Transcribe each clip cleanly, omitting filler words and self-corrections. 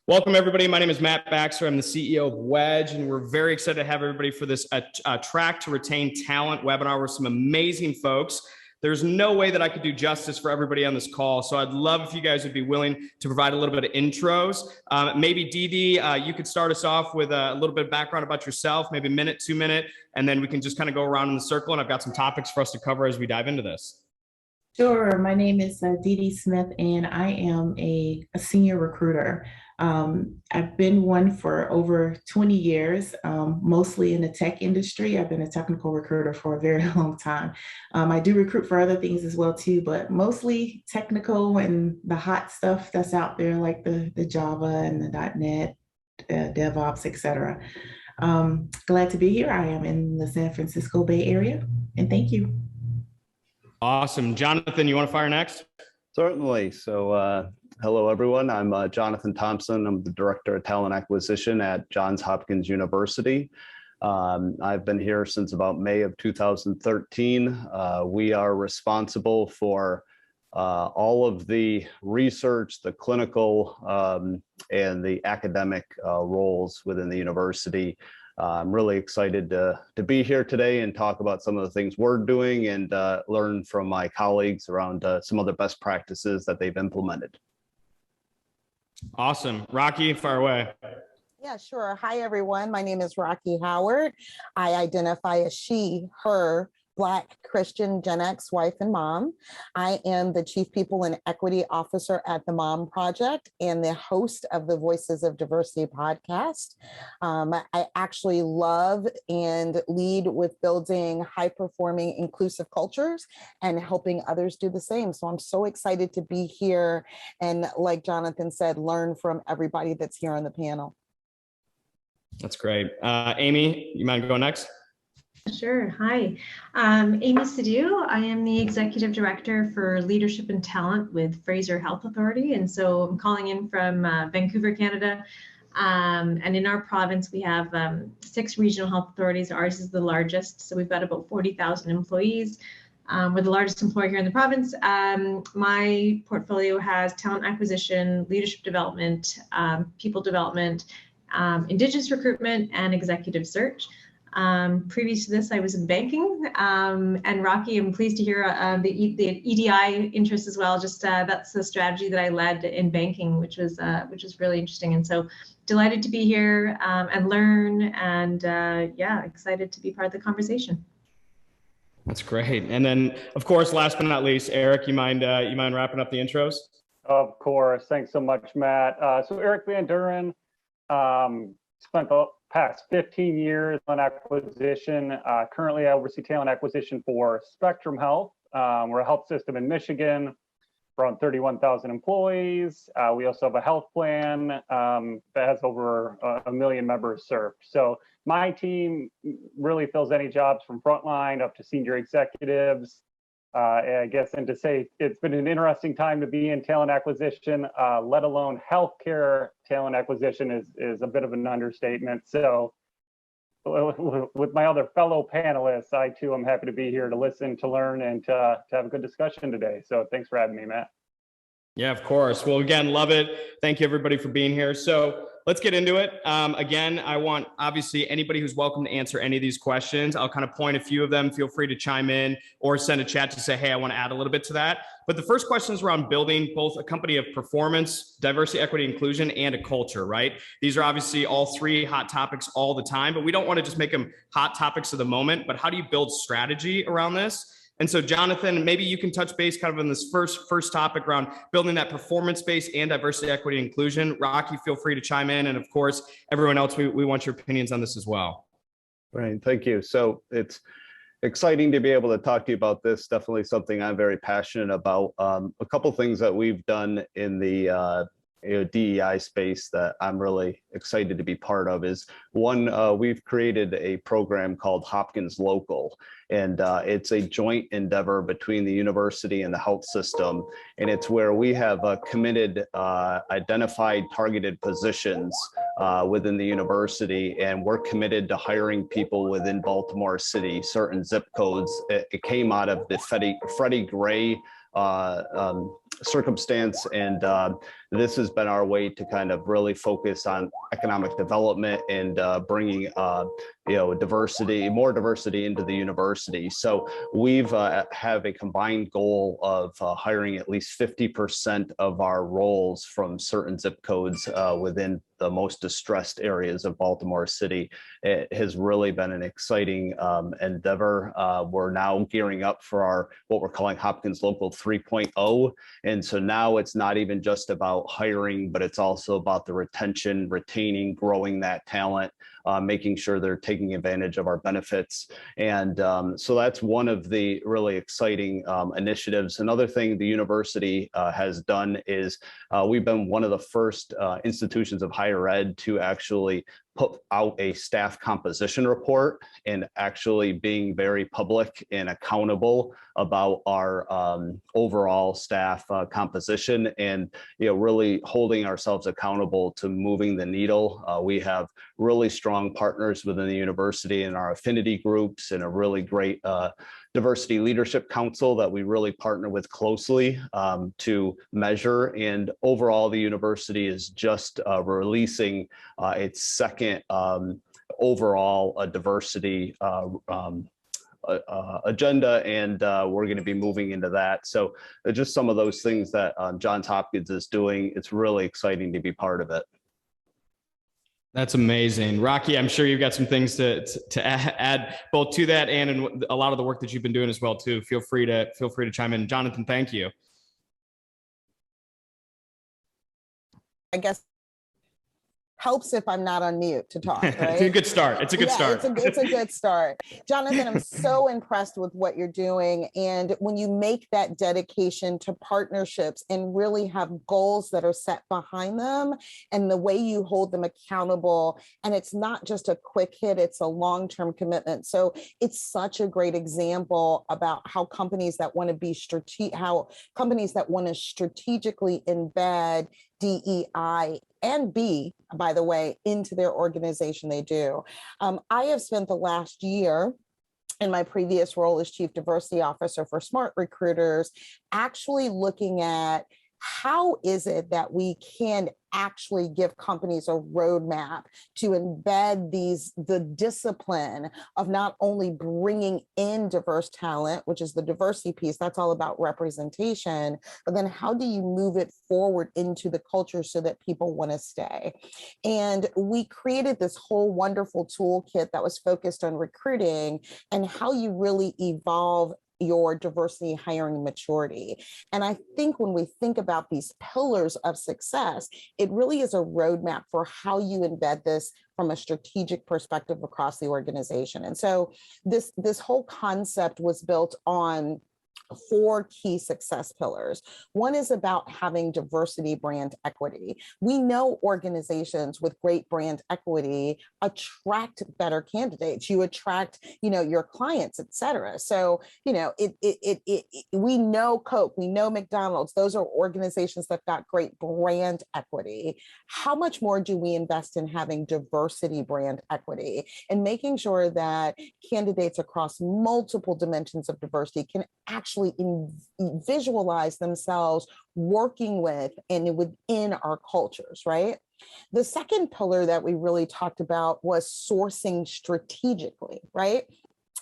Welcome, everybody. My name is Matt Baxter. I'm the CEO of Wedge, and we're very excited to have everybody for this Attract to Retain Talent webinar with some amazing folks. There's no way that I could do justice for everybody on this call, so I'd love if you guys would be willing to provide a little bit of intros. Maybe Dee, you could start us off with a little bit of background about yourself, maybe a minute, 2 minute, and then we can just kind of go around in the circle, and I've got some topics for us to cover as we dive into this. Sure. My name is Dee Smith, and I am a senior recruiter. I've been one for over 20 years, mostly in the tech industry. I've been a technical recruiter for a very long time. I do recruit for other things as well too, but mostly technical and the hot stuff that's out there, like the Java and the .NET, DevOps, etc. Glad to be here. I am in the San Francisco Bay Area, and thank you. Awesome. Johnathan, you want to fire next? Certainly. So hello, everyone. I'm Johnathan Thompson. I'm the Director of Talent Acquisition at Johns Hopkins University. I've been here since about May of 2013. We are responsible for all of the research, the clinical, and the academic roles within the university. I'm really excited to be here today and talk about some of the things we're doing and learn from my colleagues around some other best practices that they've implemented. Awesome. Rocki, fire away. Yeah, sure. Hi, everyone. My name is Rocki Howard. I identify as she, her, Black, Christian, Gen X, wife, and mom. I am the Chief People and Equity Officer at the Mom Project and the host of the Voices of Diversity podcast. I actually love and lead with building high-performing inclusive cultures and helping others do the same. So I'm so excited to be here and, like Johnathan said, learn from everybody that's here on the panel. That's great. Amy, you mind going next? Sure. Hi, Amy Sidhu. I am the Executive Director for Leadership and Talent with Fraser Health Authority. And so I'm calling in from Vancouver, Canada. And in our province, we have 6 regional health authorities. Ours is the largest. So we've got about 40,000 employees. We're the largest employer here in the province. My portfolio has talent acquisition, leadership development, people development, Indigenous recruitment, and executive search. Previous to this, I was in banking, and Rocki, I'm pleased to hear the EDI interest as well. Just that's the strategy that I led in banking, which was really interesting. And so delighted to be here and learn, and yeah, excited to be part of the conversation. That's great. And then, of course, last but not least, Eric, you mind wrapping up the intros? Of course. Thanks so much, Matt. So Eric Van Duren, spent the past 15 years on acquisition. Currently, I oversee talent acquisition for Spectrum Health. We're a health system in Michigan, around 31,000 employees. We also have a health plan that has over 1 million members served. So my team really fills any jobs from frontline up to senior executives. I guess, and to say it's been an interesting time to be in talent acquisition, let alone healthcare talent acquisition is a bit of an understatement. So with my other fellow panelists, I too am happy to be here to listen, to learn, and to have a good discussion today. So thanks for having me, Matt. Yeah, of course. Well, again, love it. Thank you, everybody, for being here. So let's get into it. Again, I want, obviously, anybody who's welcome to answer any of these questions. I'll kind of point a few of them. Feel free to chime in or send a chat to say, hey, I want to add a little bit to that. But the first question is around building both a company of performance, diversity, equity, inclusion, and a culture, right? These are obviously all 3 hot topics all the time, but we don't want to just make them hot topics of the moment. But how do you build strategy around this? And so, Johnathan, maybe you can touch base kind of on this first topic around building that performance base and diversity, equity, inclusion. Rocki, feel free to chime in. And of course, everyone else, we want your opinions on this as well. Right. Thank you. So it's exciting to be able to talk to you about this. Definitely something I'm very passionate about. A couple things that we've done in the DEI space that I'm really excited to be part of is one, we've created a program called Hopkins Local, and it's a joint endeavor between the university and the health system, and it's where we have committed identified targeted positions within the university, and we're committed to hiring people within Baltimore City, certain zip codes. It came out of the Freddie Gray circumstance, and this has been our way to kind of really focus on economic development and bringing diversity, more diversity into the university. So we've have a combined goal of hiring at least 50% of our roles from certain zip codes within the most distressed areas of Baltimore City. It has really been an exciting endeavor. We're now gearing up for our what we're calling Hopkins Local 3.0. And so now it's not even just about hiring, but it's also about the retention, retaining, growing that talent, making sure they're taking advantage of our benefits. And so that's one of the really exciting initiatives. Another thing the university has done is we've been one of the first institutions of higher ed to actually put out a staff composition report, and actually being very public and accountable about our overall staff composition, and really holding ourselves accountable to moving the needle. We have really strong partners within the university and our affinity groups, and a really great diversity leadership council that we really partner with closely to measure. And overall, the university is just releasing its second overall diversity agenda, and we're going to be moving into that. So just some of those things that Johns Hopkins is doing. It's really exciting to be part of it. That's amazing. Rocki, I'm sure you've got some things to add both to that and in a lot of the work that you've been doing as well too. Feel free to chime in. Johnathan, thank you. I guess helps if I'm not on mute to talk, right? It's a good start. It's a good start. It's a good start. Johnathan, I'm so impressed with what you're doing. And when you make that dedication to partnerships and really have goals that are set behind them, and the way you hold them accountable, and it's not just a quick hit, it's a long-term commitment. So it's such a great example about how companies that want to be strategically embed DEI and B, by the way, into their organization, they do. I have spent the last year in my previous role as Chief Diversity Officer for Smart Recruiters, actually looking at how is it that we can actually give companies a roadmap to embed the discipline of not only bringing in diverse talent, which is the diversity piece, that's all about representation, but then how do you move it forward into the culture so that people want to stay? And we created this whole wonderful toolkit that was focused on recruiting and how you really evolve your diversity hiring maturity. And I think when we think about these pillars of success, it really is a roadmap for how you embed this from a strategic perspective across the organization. And so this whole concept was built on 4 key success pillars. One is about having diversity brand equity. We know organizations with great brand equity attract better candidates. You attract, your clients, et cetera. So, we know Coke, we know McDonald's, those are organizations that got great brand equity. How much more do we invest in having diversity brand equity and making sure that candidates across multiple dimensions of diversity can actually visualize themselves working with and within our cultures, right? The second pillar that we really talked about was sourcing strategically, right?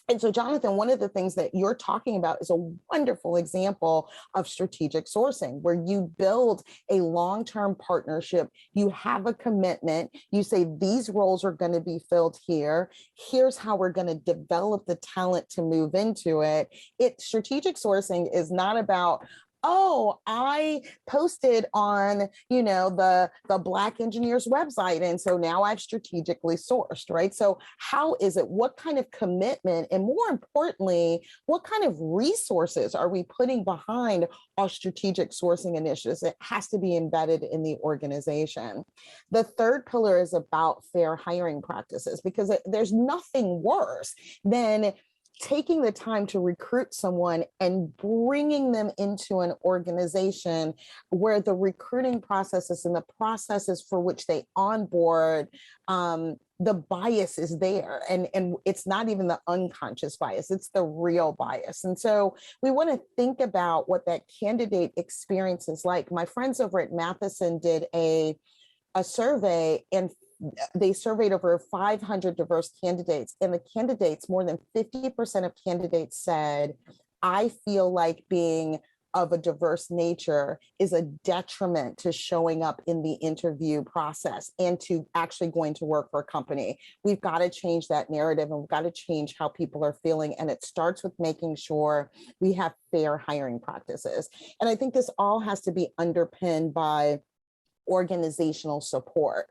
And so, Johnathan, one of the things that you're talking about is a wonderful example of strategic sourcing, where you build a long-term partnership, you have a commitment, you say these roles are going to be filled here, here's how we're going to develop the talent to move into it. Strategic sourcing is not about, oh, I posted on, the Black engineers website, and so now I've strategically sourced, right? So how is it, what kind of commitment, and more importantly, what kind of resources are we putting behind our strategic sourcing initiatives? It has to be embedded in the organization. The third pillar is about fair hiring practices, because there's nothing worse than taking the time to recruit someone and bringing them into an organization where the recruiting processes and the processes for which they onboard, the bias is there, and it's not even the unconscious bias, it's the real bias. And so we want to think about what that candidate experience is like. My friends over at Matheson did a survey, and they surveyed over 500 diverse candidates, and the candidates, more than 50% of candidates said, I feel like being of a diverse nature is a detriment to showing up in the interview process and to actually going to work for a company. We've got to change that narrative, and we've got to change how people are feeling. And it starts with making sure we have fair hiring practices. And I think this all has to be underpinned by organizational support.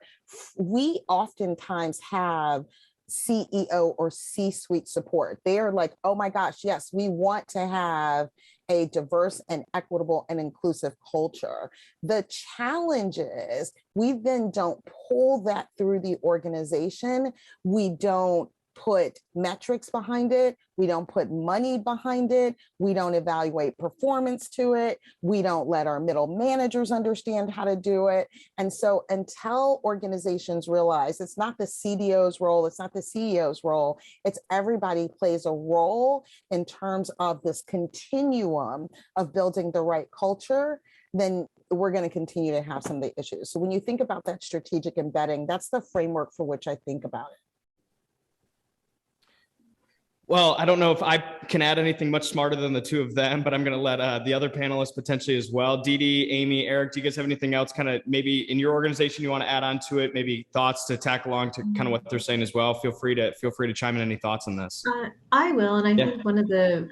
We oftentimes have CEO or C-suite support. They are like, oh my gosh, yes, we want to have a diverse and equitable and inclusive culture. The challenge is we then don't pull that through the organization. We don't put metrics behind it. We don't put money behind it. We don't evaluate performance to it. We don't let our middle managers understand how to do it. And so until organizations realize it's not the CDO's role, it's not the CEO's role, it's everybody plays a role in terms of this continuum of building the right culture, then we're going to continue to have some of the issues. So when you think about that strategic embedding, that's the framework for which I think about it. Well, I don't know if I can add anything much smarter than the two of them, but I'm going to let the other panelists potentially as well. Dee, Amy, Eric, do you guys have anything else kind of maybe in your organization you want to add on to it? Maybe thoughts to tack along to kind of what they're saying as well. Feel free to chime in any thoughts on this. I will. And I think one of the,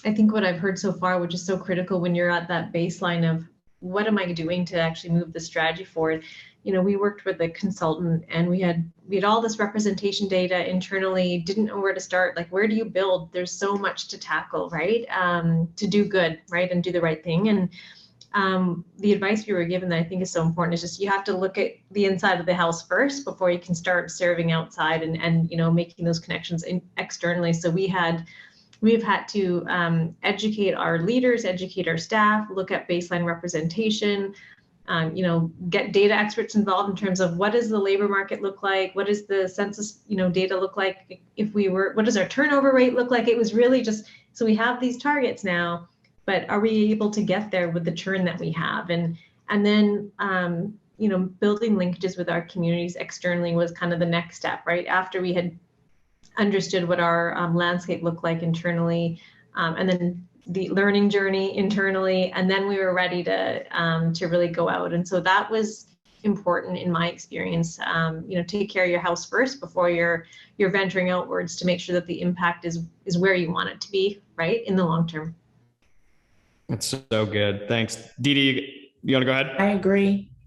I think what I've heard so far, which is so critical when you're at that baseline of what am I doing to actually move the strategy forward? You know, we worked with a consultant and we had all this representation data internally, didn't know where to start. Like, where do you build? There's so much to tackle, right? To do good, right? And do the right thing. And the advice we were given that I think is so important is just, you have to look at the inside of the house first before you can start serving outside and you know, making those connections externally. So we've had to educate our leaders, educate our staff, look at baseline representation, you know, get data experts involved in terms of what does the labor market look like? What does the census, you know, data look like? What does our turnover rate look like? It was really just, so we have these targets now, but are we able to get there with the churn that we have? And then, you know, building linkages with our communities externally was kind of the next step, right? After we had understood what our landscape looked like internally, and then the learning journey internally, and then we were ready to really go out. And so that was important in my experience. You know, take care of your house first before you're venturing outwards to make sure that the impact is where you want it to be, right, in the long term. That's so good. Thanks. Dee, you want to go ahead?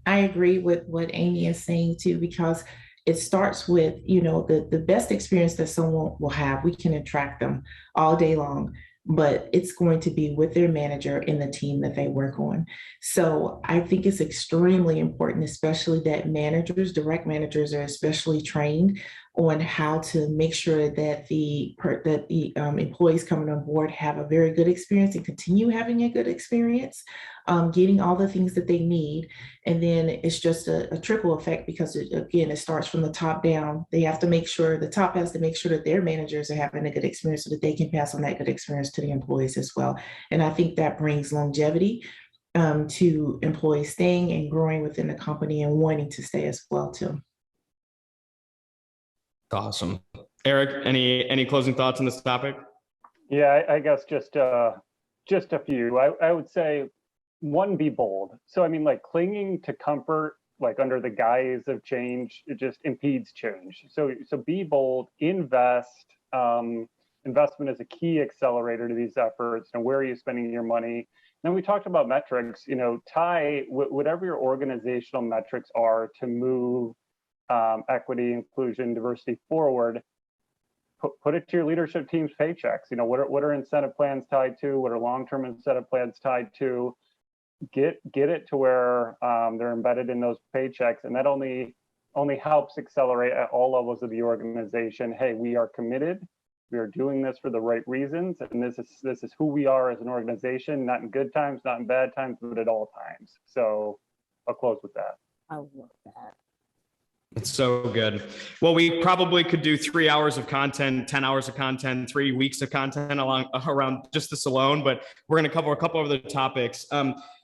I agree with what Amy is saying too, because it starts with, you know, the best experience that someone will have. We can attract them all day long, but it's going to be with their manager and the team that they work on. So I think it's extremely important, especially that managers, direct managers, are especially trained on how to make sure that the employees coming on board have a very good experience and continue having a good experience, getting all the things that they need. And then it's just a trickle effect, because it starts from the top down. They have to make sure, the top has to make sure that their managers are having a good experience so that they can pass on that good experience to the employees as well. And I think that brings longevity to employees staying and growing within the company and wanting to stay as well too. Awesome. Eric, any closing thoughts on this topic? Yeah, I guess just a few. I would say, one, be bold. So I mean, like, clinging to comfort, like under the guise of change, it just impedes change. So be bold, invest. Investment is a key accelerator to these efforts. And where are you spending your money? And then we talked about metrics. You know, tie whatever your organizational metrics are to move equity, inclusion, diversity forward. Put it to your leadership team's paychecks. You know, what are incentive plans tied to? What are long-term incentive plans tied to? Get it to where they're embedded in those paychecks, and that only helps accelerate at all levels of the organization. Hey, we are committed We are doing this for the right reasons, and this is who we are as an organization, not in good times, not in bad times, but at all times. So I'll close with that. I love that. It's so good. Well, we probably could do 3 hours of content, 10 hours of content, 3 weeks of content around just this alone, but we're going to cover a couple of other topics.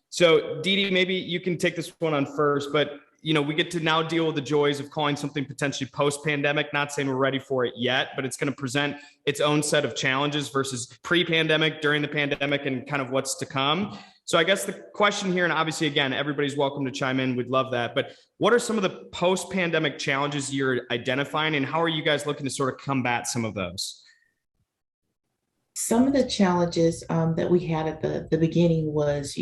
So Dee Dee, maybe you can take this one on first, but we get to now deal with the joys of calling something potentially post-pandemic, not saying we're ready for it yet, but it's going to present its own set of challenges versus pre-pandemic, during the pandemic, and kind of what's to come. So I guess the question here, and obviously, again, everybody's welcome to chime in. We'd love that. But what are some of the post-pandemic challenges you're identifying, and how are you guys looking to sort of combat some of those? Some of the challenges that we had at the beginning was,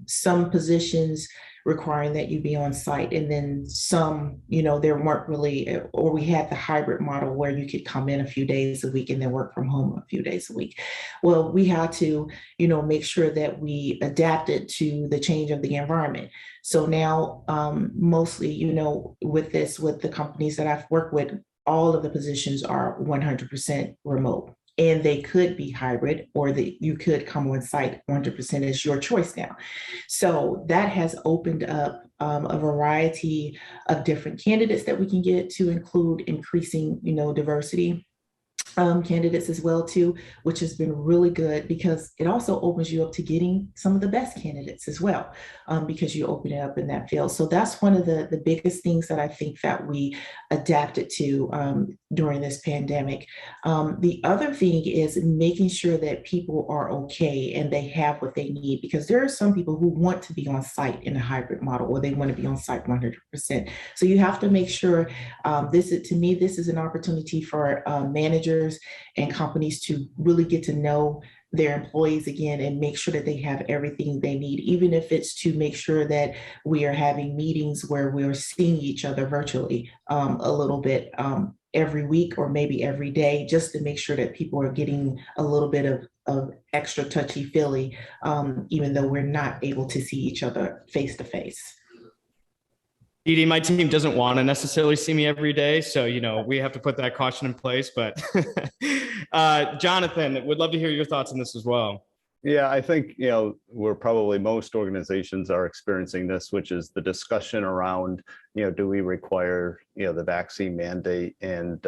some positions requiring that you be on site, and then some, there weren't really, or we had the hybrid model where you could come in a few days a week and then work from home a few days a week. Well, we had to, make sure that we adapted to the change of the environment. So now, mostly, with the companies that I've worked with, all of the positions are 100% remote. And they could be hybrid, or that you could come on site 100% is your choice now. So that has opened up a variety of different candidates that we can get to include increasing, diversity candidates as well too, which has been really good because it also opens you up to getting some of the best candidates as well, because you open it up in that field. So that's one of the biggest things that I think that we adapted to during this pandemic. The other thing is making sure that people are okay and they have what they need, because there are some people who want to be on site in a hybrid model, or they want to be on site 100%. So you have to make sure, this is an opportunity for managers and companies to really get to know their employees again and make sure that they have everything they need, even if it's to make sure that we are having meetings where we're seeing each other virtually a little bit every week or maybe every day, just to make sure that people are getting a little bit of extra touchy-feely, even though we're not able to see each other face to face. Dee Dee, my team doesn't want to necessarily see me every day, so we have to put that caution in place. But Johnathan, would love to hear your thoughts on this as well. Yeah, I think, we're probably, most organizations are experiencing this, which is the discussion around, do we require, the vaccine mandate, and,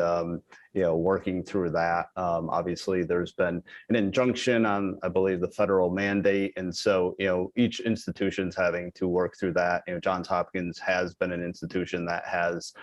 working through that. Obviously, there's been an injunction on, I believe, the federal mandate. And so, each institution's having to work through that. Johns Hopkins has been an institution that has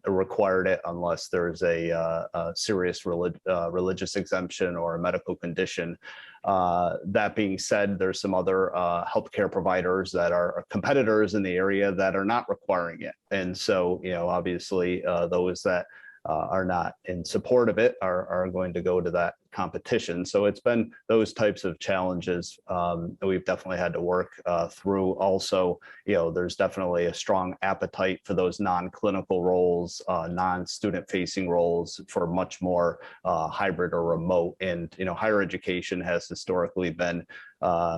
required it unless there's a serious religious exemption or a medical condition. That being said, there's some other healthcare providers that are competitors in the area that are not requiring it. And so, obviously, those that are not in support of it are going to go to that competition. So it's been those types of challenges that we've definitely had to work through. Also, there's definitely a strong appetite for those non-clinical roles, non-student facing roles for much more hybrid or remote. And, higher education has historically been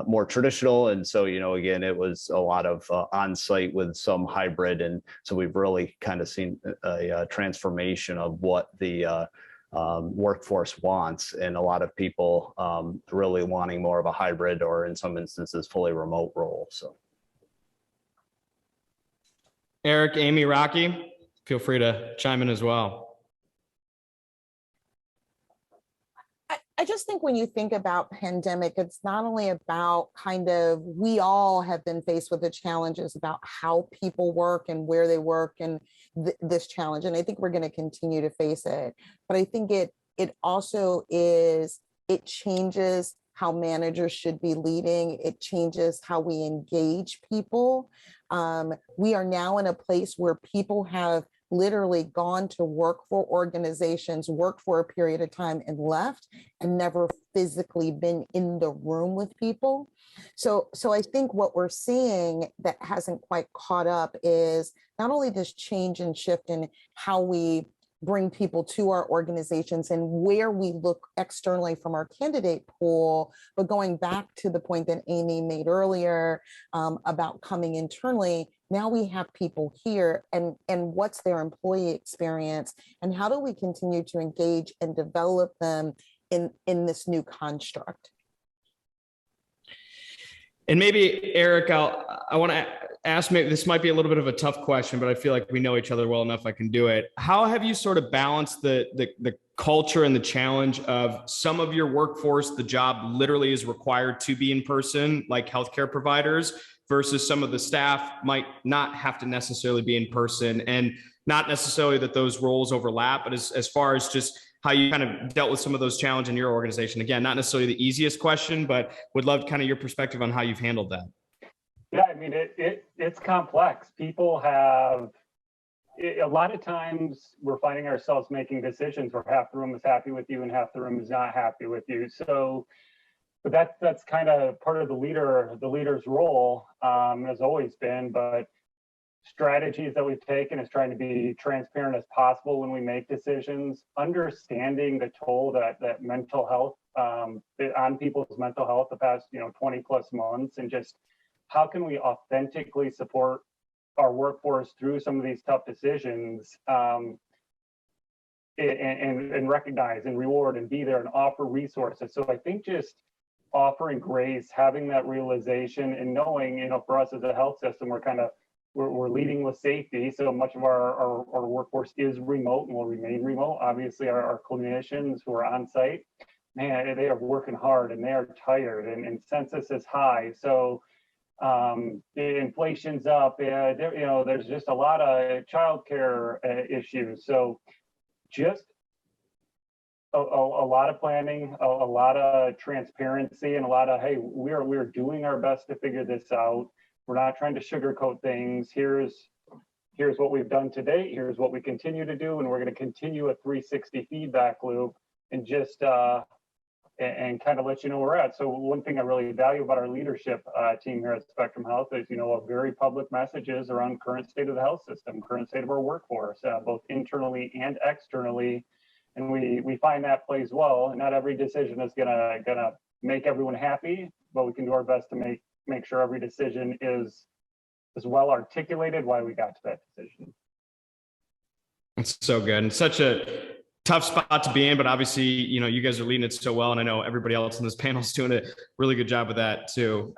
more traditional. And so, again, it was a lot of on-site with some hybrid. And so we've really kind of seen a transformation of what the workforce wants, and a lot of people really wanting more of a hybrid, or in some instances, fully remote role. So, Eric, Amy, Rocki, feel free to chime in as well. I just think when you think about pandemic, it's not only about we all have been faced with the challenges about how people work and where they work, and this challenge. And I think we're going to continue to face it. But I think it also it changes how managers should be leading. It changes how we engage people. We are now in a place where people have literally gone to work for organizations, worked for a period of time and left, and never physically been in the room with people. So I think what we're seeing that hasn't quite caught up is not only this change and shift in how we bring people to our organizations and where we look externally from our candidate pool. But going back to the point that Amy made earlier about coming internally, now we have people here, and what's their employee experience, and how do we continue to engage and develop them in this new construct? And maybe, Eric, I want to ask, maybe this might be a little bit of a tough question, but I feel like we know each other well enough I can do it. How have you sort of balanced the culture and the challenge of some of your workforce, the job literally is required to be in person, like healthcare providers, versus some of the staff might not have to necessarily be in person, and not necessarily that those roles overlap, but as far as just how you kind of dealt with some of those challenges in your organization? Again, not necessarily the easiest question, but would love kind of your perspective on how you've handled that. Yeah, I mean, it's complex. People have, a lot of times we're finding ourselves making decisions where half the room is happy with you and half the room is not happy with you. So, but that's kind of part of the leader's role, has always been, but strategies that we've taken is trying to be transparent as possible when we make decisions, understanding the toll that mental health, on people's mental health the past 20 plus months, and just how can we authentically support our workforce through some of these tough decisions, and recognize and reward and be there and offer resources. So I think just offering grace, having that realization, and knowing, for us as a health system, we're leading with safety. So much of our workforce is remote and will remain remote. Obviously, our clinicians who are on site, man, they are working hard and they are tired, and census is high. So inflation's up, there's just a lot of childcare issues. So just a lot of planning, a lot of transparency, and a lot of, hey, we're doing our best to figure this out. We're not trying to sugarcoat things. Here's what we've done to date. Here's what we continue to do, and we're going to continue a 360 feedback loop, and just and kind of let you know where we're at. So one thing I really value about our leadership team here at Spectrum Health is, a very public messages around current state of the health system, current state of our workforce, both internally and externally. And we find that plays well. Not every decision is gonna make everyone happy, but we can do our best to make sure every decision is well articulated why we got to that decision. It's so good, and such a tough spot to be in, but obviously, you guys are leading it so well, and I know everybody else in this panel is doing a really good job with that too.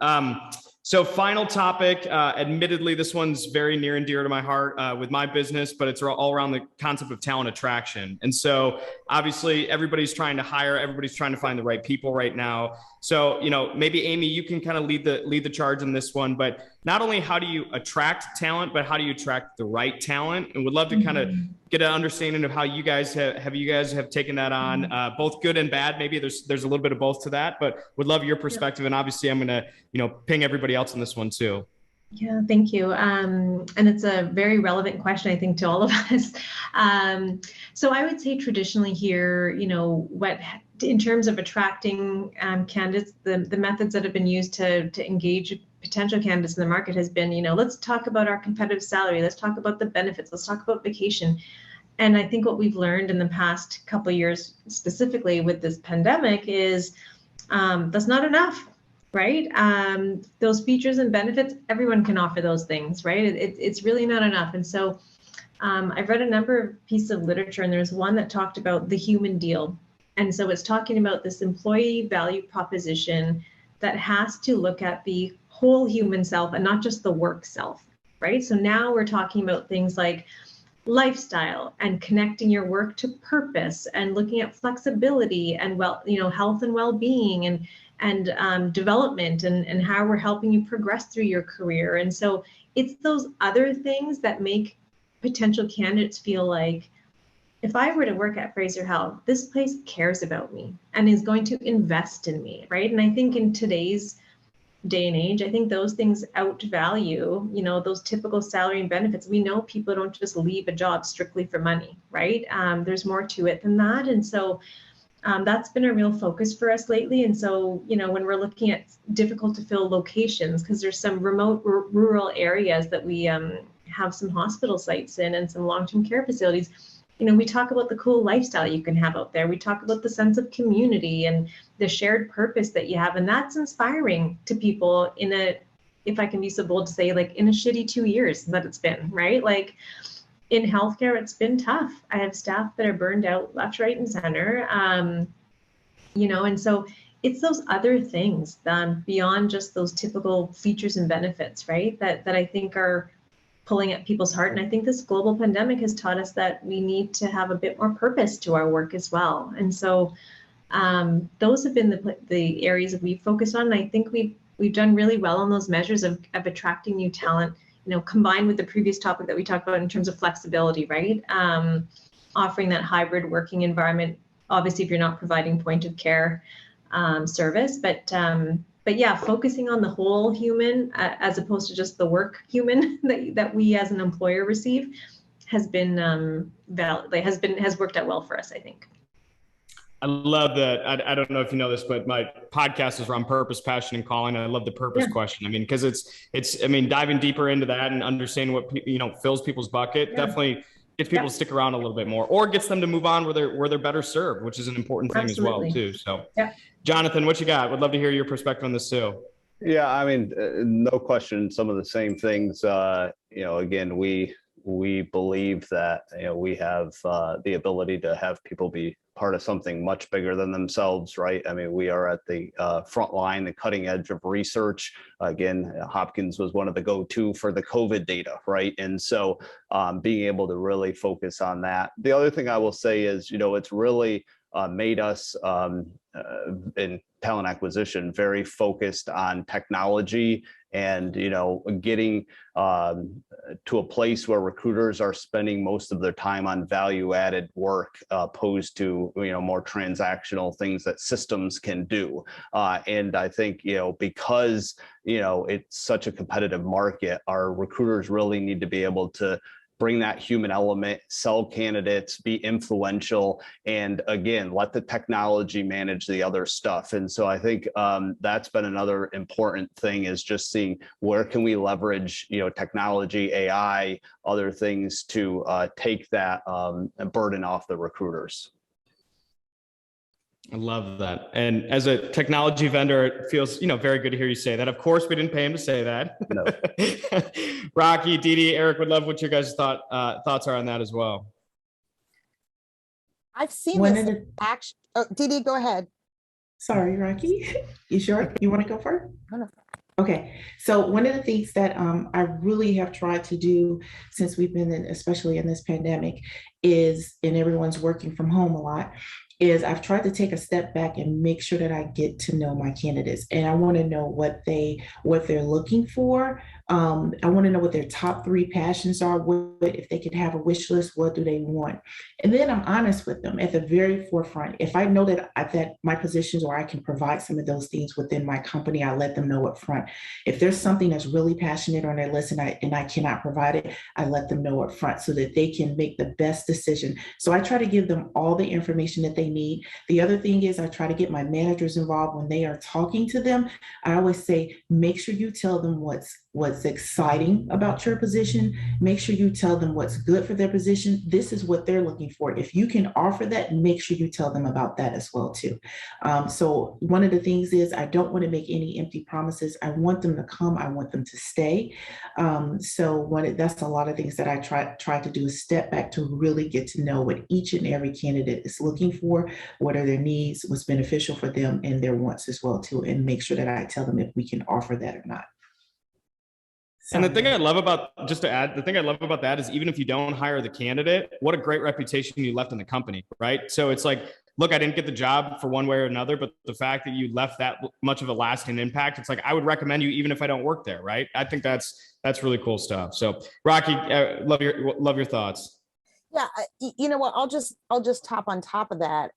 So final topic, admittedly, this one's very near and dear to my heart with my business, but it's all around the concept of talent attraction. And so obviously everybody's trying to hire, everybody's trying to find the right people right now. So, maybe Amy, you can kind of lead the charge in this one, but not only how do you attract talent, but how do you attract the right talent? And would love to kind of get an understanding of how you guys have taken that on, both good and bad. Maybe there's a little bit of both to that, but would love your perspective. And obviously I'm going to, ping everybody else in this one too. Yeah, thank you. And it's a very relevant question, I think, to all of us. So I would say traditionally here, in terms of attracting candidates, the methods that have been used to engage potential candidates in the market has been, let's talk about our competitive salary, let's talk about the benefits, let's talk about vacation. And I think what we've learned in the past couple of years, specifically with this pandemic, is that's not enough. Right? Those features and benefits, everyone can offer those things, right? It's really not enough. And so I've read a number of pieces of literature, and there's one that talked about the human deal. And so it's talking about this employee value proposition that has to look at the whole human self and not just the work self, right? So now we're talking about things like lifestyle and connecting your work to purpose, and looking at flexibility and health and well-being, and development, and how we're helping you progress through your career. And so it's those other things that make potential candidates feel like, if I were to work at Fraser Health, this place cares about me and is going to invest in me, right? And I think in today's day and age, I think those things outvalue, those typical salary and benefits. We know people don't just leave a job strictly for money, right? There's more to it than that. And so that's been a real focus for us lately. And so, when we're looking at difficult to fill locations, because there's some remote rural areas that we have some hospital sites in and some long-term care facilities, we talk about the cool lifestyle you can have out there. We talk about the sense of community and the shared purpose that you have. And that's inspiring to people in a, if I can be so bold to say, like in a shitty 2 years that it's been, right? Like in healthcare, it's been tough. I have staff that are burned out left, right, and center. And so it's those other things beyond just those typical features and benefits, right? That I think are pulling at people's heart. And I think this global pandemic has taught us that we need to have a bit more purpose to our work as well. And so those have been the areas that we've focused on. And I think we've done really well on those measures of attracting new talent, combined with the previous topic that we talked about in terms of flexibility, right? Offering that hybrid working environment, obviously if you're not providing point of care service, but yeah, focusing on the whole human as opposed to just the work human that we as an employer receive has been has worked out well for us, I think. I love that. I don't know if you know this, but my podcast is around purpose, passion, and calling. I love the purpose question. I mean, because it's diving deeper into that and understanding what fills people's bucket definitely gets people to stick around a little bit more, or gets them to move on where they're better served, which is an important thing as well too. So, Johnathan, what you got? Would love to hear your perspective on this too. Yeah, I mean, no question. Some of the same things. Again, we believe that we have the ability to have people be part of something much bigger than themselves, right? I mean, we are at the front line, the cutting edge of research. Again, Hopkins was one of the go-to for the COVID data, right? And so being able to really focus on that. The other thing I will say is, it's really made us in talent acquisition very focused on technology and getting to a place where recruiters are spending most of their time on value-added work opposed to more transactional things that systems can do. And I think because it's such a competitive market, our recruiters really need to be able to bring that human element, sell candidates, be influential, and again, let the technology manage the other stuff. And so I think that's been another important thing, is just seeing where can we leverage, technology, AI, other things to take that burden off the recruiters. I love that. And as a technology vendor, it feels, very good to hear you say that. Of course, we didn't pay him to say that. No. Rocki, Didi, Eric, would love what your guys' thoughts are on that as well. I've seen this action. Oh, Didi, go ahead. Sorry, Rocki. You sure? You want to go first? No. Okay, so one of the things that I really have tried to do since we've been in, especially in this pandemic, is, and everyone's working from home a lot, is I've tried to take a step back and make sure that I get to know my candidates, and I want to know what they're looking for. I want to know what their top 3 passions are. What, if they could have a wish list, what do they want? And then I'm honest with them at the very forefront. If I know that my positions, or I can provide some of those things within my company, I let them know up front. If there's something that's really passionate on their list and I cannot provide it, I let them know up front so that they can make the best decision. So I try to give them all the information that they need. The other thing is I try to get my managers involved when they are talking to them. I always say, make sure you tell them what's exciting about your position. Make sure you tell them what's good for their position. This is what they're looking for. If you can offer that, make sure you tell them about that as well too. So one of the things is I don't want to make any empty promises. I want them to come. I want them to stay. That's a lot of things that I try to do, is step back to really get to know what each and every candidate is looking for, what are their needs, what's beneficial for them, and their wants as well too, and make sure that I tell them if we can offer that or not. And the thing I love about that is, even if you don't hire the candidate, what a great reputation you left in the company, right? So it's like, look, I didn't get the job for one way or another, but the fact that you left that much of a lasting impact, it's like, I would recommend you even if I don't work there, right? I think that's really cool stuff. So Rocki, love your thoughts. Yeah, you know what? I'll just top on top of that.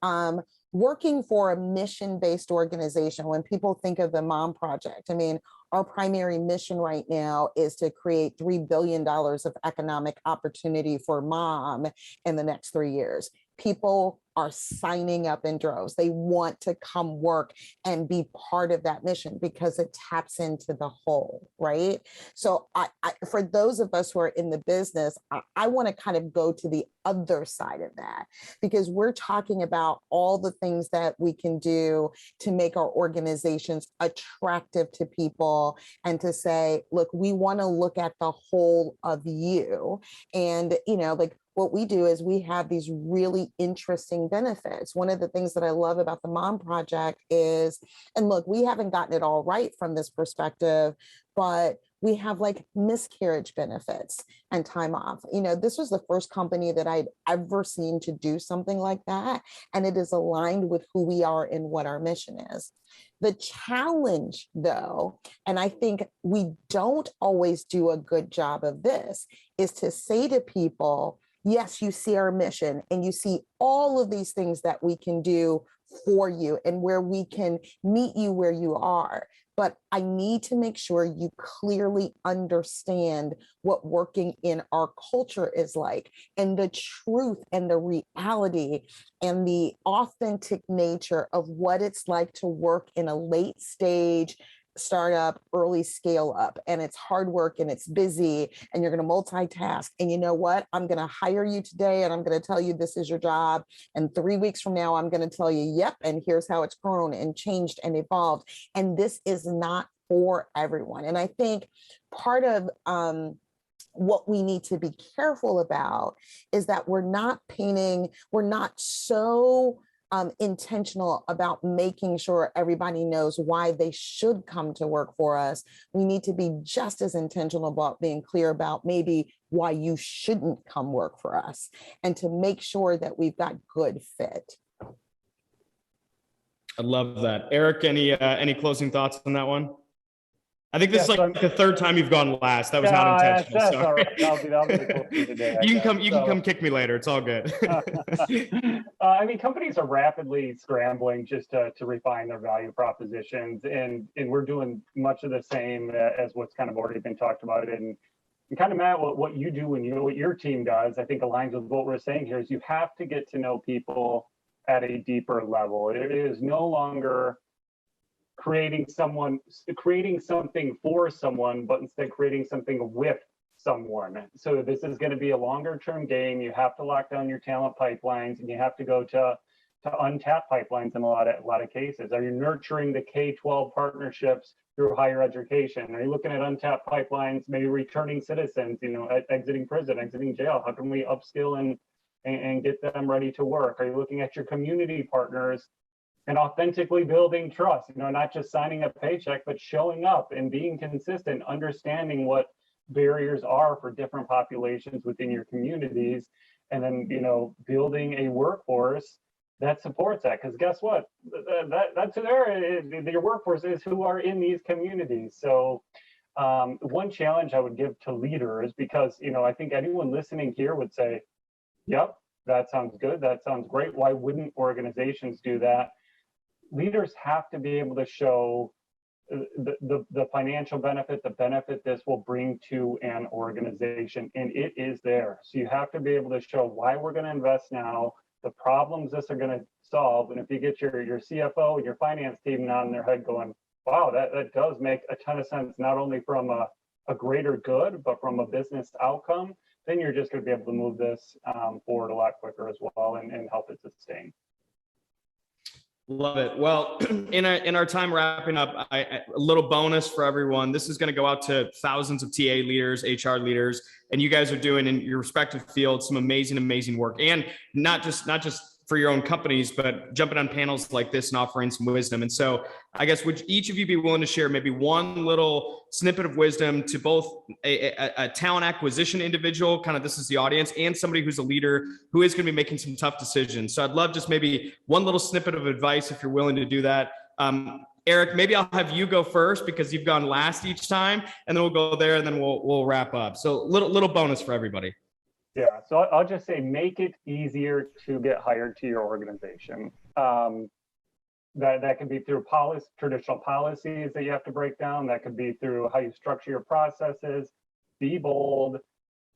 Working for a mission-based organization, when people think of the Mom Project, I mean, our primary mission right now is to create $3 billion of economic opportunity for mom in the next 3 years. People are signing up in droves. They want to come work and be part of that mission because it taps into the whole, right? So for those of us who are in the business, I want to kind of go to the other side of that, because we're talking about all the things that we can do to make our organizations attractive to people and to say, look, we want to look at the whole of you. And, like what we do is we have these really interesting benefits. One of the things that I love about the Mom Project is, and look, we haven't gotten it all right from this perspective, but we have like miscarriage benefits and time off. This was the first company that I'd ever seen to do something like that. And it is aligned with who we are and what our mission is. The challenge, though, and I think we don't always do a good job of this, is to say to people, yes, you see our mission and you see all of these things that we can do for you and where we can meet you where you are. But I need to make sure you clearly understand what working in our culture is like, and the truth and the reality and the authentic nature of what it's like to work in a late stage startup, early scale up, and it's hard work and it's busy and you're going to multitask. And you know what? I'm going to hire you today and I'm going to tell you this is your job. And 3 weeks from now, I'm going to tell you, yep, and here's how it's grown and changed and evolved. And this is not for everyone. And I think part of what we need to be careful about is that we're not so intentional about making sure everybody knows why they should come to work for us. We need to be just as intentional about being clear about maybe why you shouldn't come work for us, and to make sure that we've got good fit. I love that. Eric, any closing thoughts on that one? I think this is like the third time you've gone last. That was not intentional. That's all right. That'll be the closing today. You can come kick me later. It's all good. I mean, companies are rapidly scrambling just to refine their value propositions, and we're doing much of the same as what's kind of already been talked about. And kind of, Matt, what you do and what your team does, I think aligns with what we're saying here, is you have to get to know people at a deeper level. It is no longer creating something for someone, but instead creating something with someone. So this is going to be a longer term game. You have to lock down your talent pipelines, and you have to go to untapped pipelines in a lot of cases. Are you nurturing the K-12 partnerships through higher education? Are you looking at untapped pipelines, maybe returning citizens, exiting prison, exiting jail? How can we upskill and get them ready to work? Are you looking at your community partners and authentically building trust, not just signing a paycheck, but showing up and being consistent, understanding what barriers are for different populations within your communities, and then, building a workforce that supports that? Because guess what? That's who your workforce is, who are in these communities. So one challenge I would give to leaders, because, I think anyone listening here would say, yep, that sounds good. That sounds great. Why wouldn't organizations do that? Leaders have to be able to show the financial benefit, the benefit this will bring to an organization, and it is there. So you have to be able to show why we're going to invest now, the problems this are going to solve. And if you get your CFO and your finance team nodding their head going, wow, that does make a ton of sense, not only from a greater good, but from a business outcome, then you're just going to be able to move this forward a lot quicker as well, and help it sustain. Love it. Well, in our time wrapping up, a little bonus for everyone. This is going to go out to thousands of TA leaders, HR leaders, and you guys are doing in your respective fields some amazing work, and not just for your own companies, but jumping on panels like this and offering some wisdom. And so I guess, would each of you be willing to share maybe one little snippet of wisdom to both a talent acquisition individual, kind of this is the audience, and somebody who's a leader who is going to be making some tough decisions? So I'd love just maybe one little snippet of advice if you're willing to do that. Eric, maybe I'll have you go first because you've gone last each time, and then we'll go there and then we'll wrap up. So little bonus for everybody. Yeah, so I'll just say, make it easier to get hired to your organization. That could be through traditional policies that you have to break down. That could be through how you structure your processes. Be bold,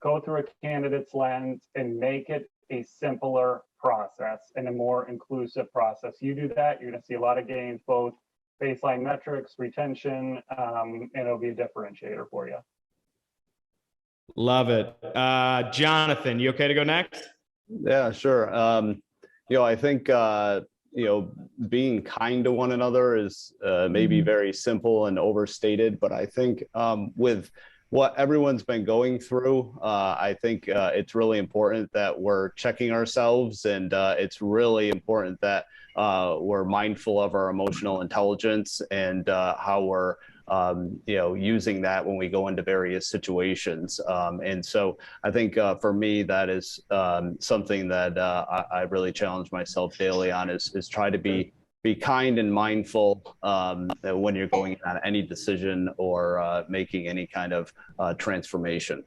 go through a candidate's lens and make it a simpler process and a more inclusive process. You do that, you're going to see a lot of gains, both baseline metrics, retention, and it'll be a differentiator for you. Love it. Johnathan, you okay to go next? Yeah, sure. I think, being kind to one another is maybe very simple and overstated, but I think with what everyone's been going through, I think it's really important that we're checking ourselves, and it's really important that we're mindful of our emotional intelligence and how we're using that when we go into various situations. And so I think for me, that is something that I really challenge myself daily on is try to be kind and mindful when you're going on any decision or making any kind of transformation.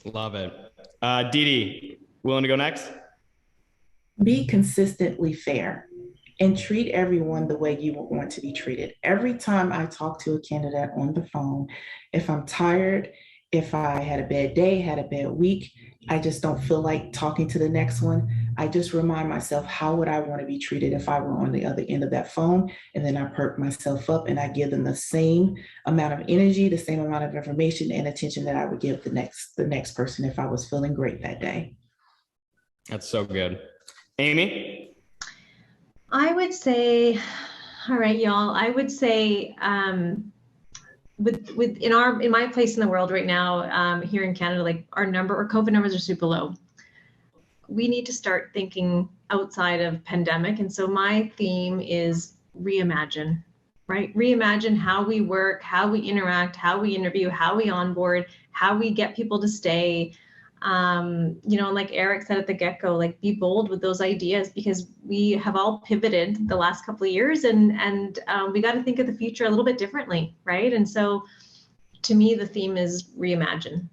Love it. Dee, willing to go next? Be consistently fair and treat everyone the way you would want to be treated. Every time I talk to a candidate on the phone, if I'm tired, if I had a bad day, had a bad week, I just don't feel like talking to the next one, I just remind myself, how would I want to be treated if I were on the other end of that phone? And then I perk myself up and I give them the same amount of energy, the same amount of information and attention that I would give the next person if I was feeling great that day. That's so good. Amy? I would say, all right, y'all, I would say in my place in the world right now, here in Canada, like our COVID numbers are super low. We need to start thinking outside of pandemic. And so my theme is reimagine, right? Reimagine how we work, how we interact, how we interview, how we onboard, how we get people to stay. Like Eric said at the get-go, like be bold with those ideas, because we have all pivoted the last couple of years and we got to think of the future a little bit differently, right? And so to me, the theme is reimagine.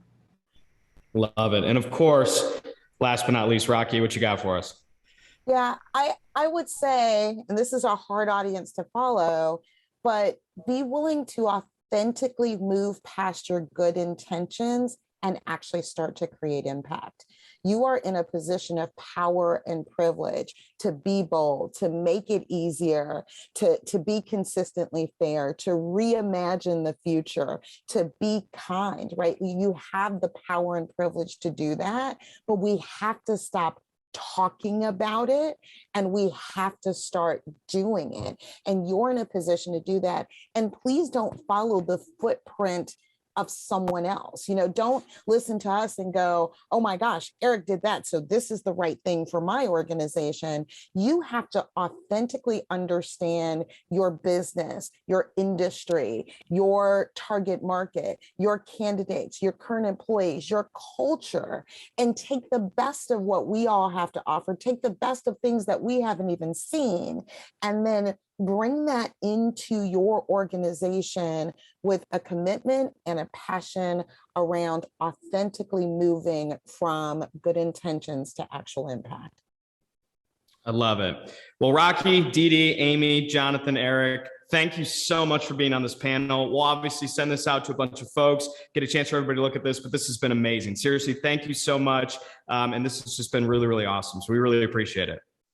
Love it. And of course, last but not least, Rocki, what you got for us? Yeah, I would say, and this is a hard audience to follow, but be willing to authentically move past your good intentions and actually start to create impact. You are in a position of power and privilege to be bold, to make it easier, to be consistently fair, to reimagine the future, to be kind, right? You have the power and privilege to do that, but we have to stop talking about it and we have to start doing it. And you're in a position to do that. And please don't follow the footprint of someone else. Don't listen to us and go, oh my gosh, Eric did that, so this is the right thing for my organization. You have to authentically understand your business, your industry, your target market, your candidates, your current employees, your culture, and take the best of what we all have to offer, take the best of things that we haven't even seen, and then bring that into your organization with a commitment and a passion around authentically moving from good intentions to actual impact. I love it. Well, Rocki, Dee, Amy, Johnathan, Eric, thank you so much for being on this panel. We'll obviously send this out to a bunch of folks, get a chance for everybody to look at this, but this has been amazing. Seriously, thank you so much. And this has just been really, really awesome. So we really appreciate it.